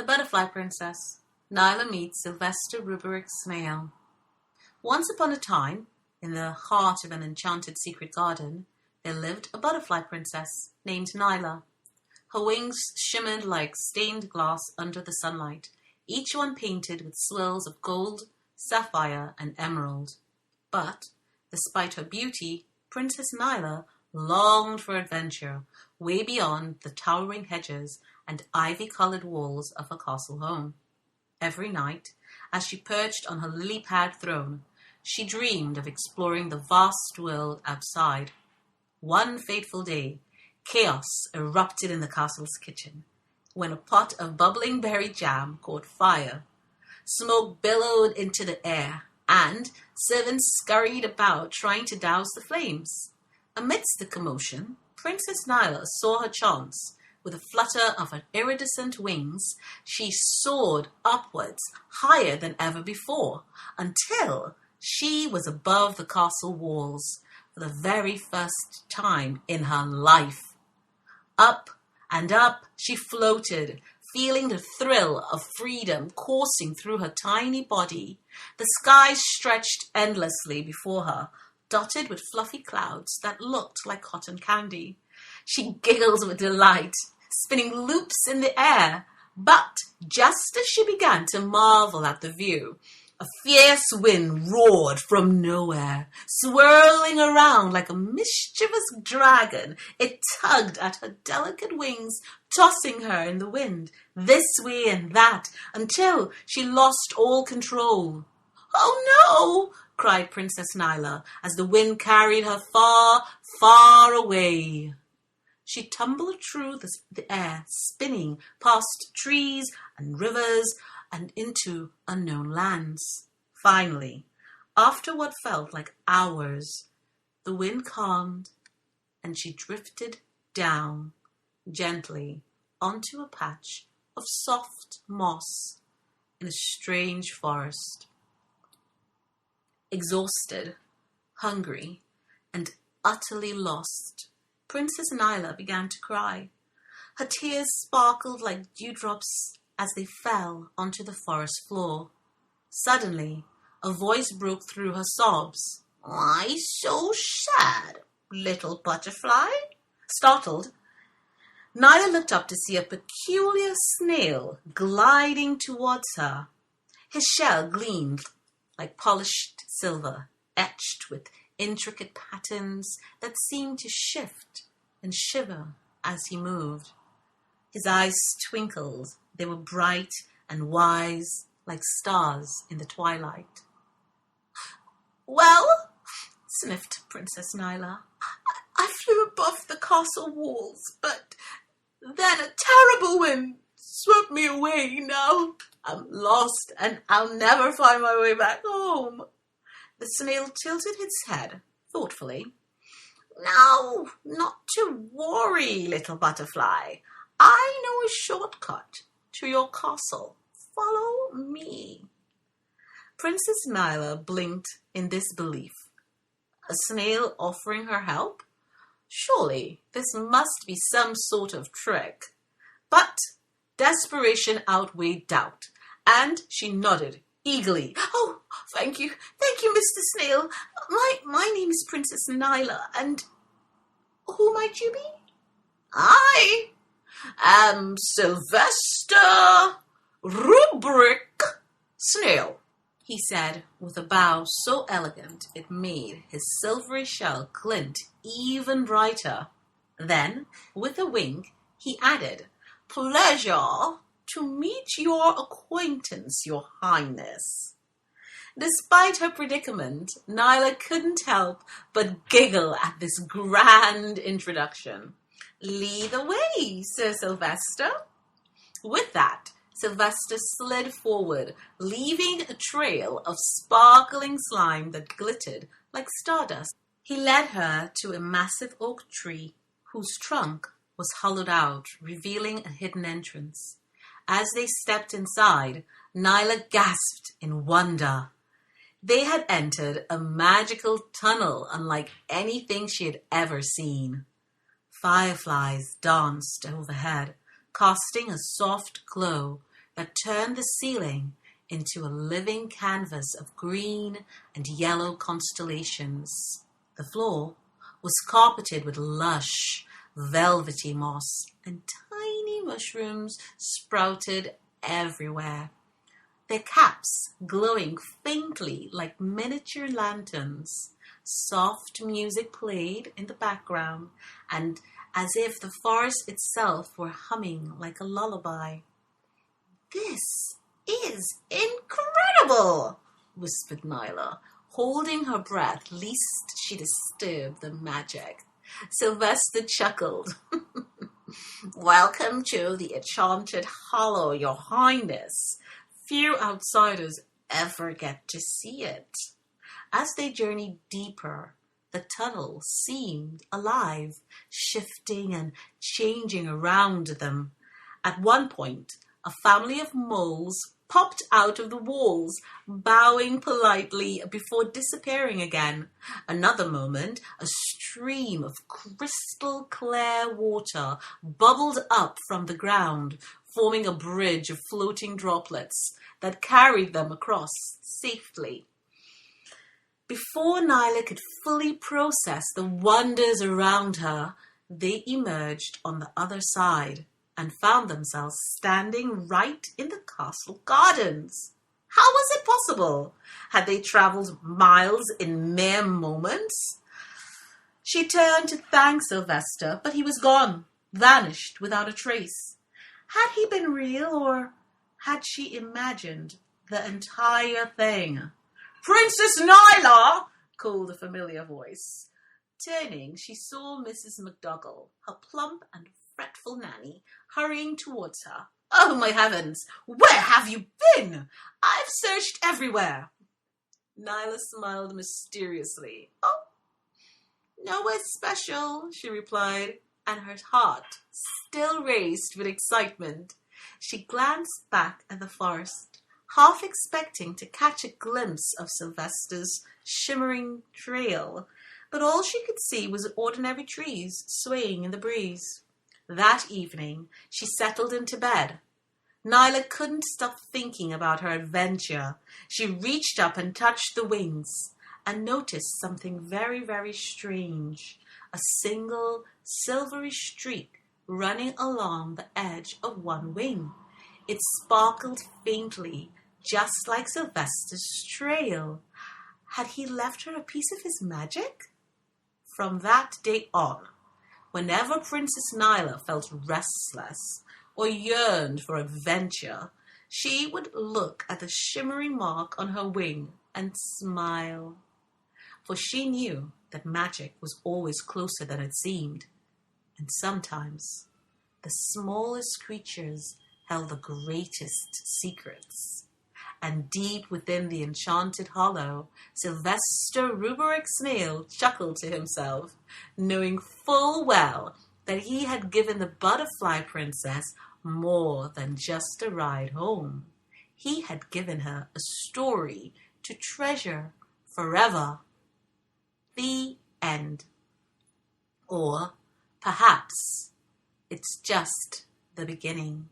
The Butterfly Princess. Nyla meets Sylvester Rubric Snail. Once upon a time, in the heart of an enchanted secret garden, there lived a butterfly princess named Nyla. Her wings shimmered like stained glass under the sunlight, each one painted with swirls of gold, sapphire, and emerald. But, despite her beauty, Princess Nyla longed for adventure way beyond the towering hedges and ivy-colored walls of her castle home. Every night, as she perched on her lily-pad throne, she dreamed of exploring the vast world outside. One fateful day, chaos erupted in the castle's kitchen when a pot of bubbling berry jam caught fire. Smoke billowed into the air, and servants scurried about trying to douse the flames. Amidst the commotion, Princess Nyla saw her chance. With a flutter of her iridescent wings, she soared upwards, higher than ever before, until she was above the castle walls for the very first time in her life. Up and up she floated, feeling the thrill of freedom coursing through her tiny body. The sky stretched endlessly before her, dotted with fluffy clouds that looked like cotton candy. She giggled with delight, spinning loops in the air. But just as she began to marvel at the view, a fierce wind roared from nowhere. Swirling around like a mischievous dragon, it tugged at her delicate wings, tossing her in the wind, this way and that, until she lost all control. "Oh no!" cried Princess Nyla, as the wind carried her far, far away. She tumbled through the air, spinning past trees and rivers and into unknown lands. Finally, after what felt like hours, the wind calmed and she drifted down gently onto a patch of soft moss in a strange forest. Exhausted, hungry, and utterly lost, Princess Nyla began to cry. Her tears sparkled like dewdrops as they fell onto the forest floor. Suddenly, a voice broke through her sobs. "Why so sad, little butterfly?" Startled, Nyla looked up to see a peculiar snail gliding towards her. His shell gleamed like polished silver, etched with intricate patterns that seemed to shift and shiver as he moved. His eyes twinkled. They were bright and wise, like stars in the twilight. "Well," sniffed Princess Nyla, I flew above the castle walls, but then a terrible wind swept me away. Now I'm lost and I'll never find my way back home." The snail tilted its head thoughtfully. "Now, not to worry, little butterfly. I know a shortcut to your castle. Follow me." Princess Nyla blinked in disbelief. A snail offering her help? Surely this must be some sort of trick. But desperation outweighed doubt, and she nodded eagerly. "Oh, thank you, Mr. Snail. My name is Princess Nyla, and who might you be?" "I am Sylvester Rubric Snail," he said with a bow so elegant it made his silvery shell glint even brighter. Then, with a wink, he added, "Pleasure to meet your acquaintance, your highness." Despite her predicament, Nyla couldn't help but giggle at this grand introduction. "Lead the way, Sir Sylvester." With that, Sylvester slid forward, leaving a trail of sparkling slime that glittered like stardust. He led her to a massive oak tree whose trunk was hollowed out, revealing a hidden entrance. As they stepped inside, Nyla gasped in wonder. They had entered a magical tunnel unlike anything she had ever seen. Fireflies danced overhead, casting a soft glow that turned the ceiling into a living canvas of green and yellow constellations. The floor was carpeted with lush, velvety moss, and tiny mushrooms sprouted everywhere, their caps glowing faintly like miniature lanterns. Soft music played in the background, and as if the forest itself were humming like a lullaby. "This is incredible," whispered Nyla, holding her breath lest she disturb the magic. Sylvester chuckled. "Welcome to the Enchanted Hollow, Your Highness. Few outsiders ever get to see it." As they journeyed deeper, the tunnel seemed alive, shifting and changing around them. At one point, a family of moles popped out of the walls, bowing politely before disappearing again. Another moment, a stream of crystal clear water bubbled up from the ground, forming a bridge of floating droplets that carried them across safely. Before Nyla could fully process the wonders around her, they emerged on the other side and found themselves standing right in the castle gardens. How was it possible? Had they traveled miles in mere moments? She turned to thank Sylvester, but he was gone, vanished without a trace. Had he been real, or had she imagined the entire thing? "Princess Nyla!" called a familiar voice. Turning, she saw Mrs. McDougall, her plump and fretful nanny, hurrying towards her. "Oh, my heavens! Where have you been? I've searched everywhere." Nyla smiled mysteriously. "Oh, nowhere special," she replied, and her heart still raced with excitement. She glanced back at the forest, half expecting to catch a glimpse of Sylvester's shimmering trail, but all she could see was ordinary trees swaying in the breeze. That evening, she settled into bed. Nyla couldn't stop thinking about her adventure. She reached up and touched the wings and noticed something very, very strange. A single silvery streak running along the edge of one wing. It sparkled faintly, just like Sylvester's trail. Had he left her a piece of his magic? From that day on, whenever Princess Nyla felt restless or yearned for adventure, she would look at the shimmering mark on her wing and smile. For she knew that magic was always closer than it seemed, and sometimes the smallest creatures held the greatest secrets. And deep within the enchanted hollow, Sylvester Rubric Snail chuckled to himself, knowing full well that he had given the butterfly princess more than just a ride home. He had given her a story to treasure forever. The end. Or perhaps it's just the beginning.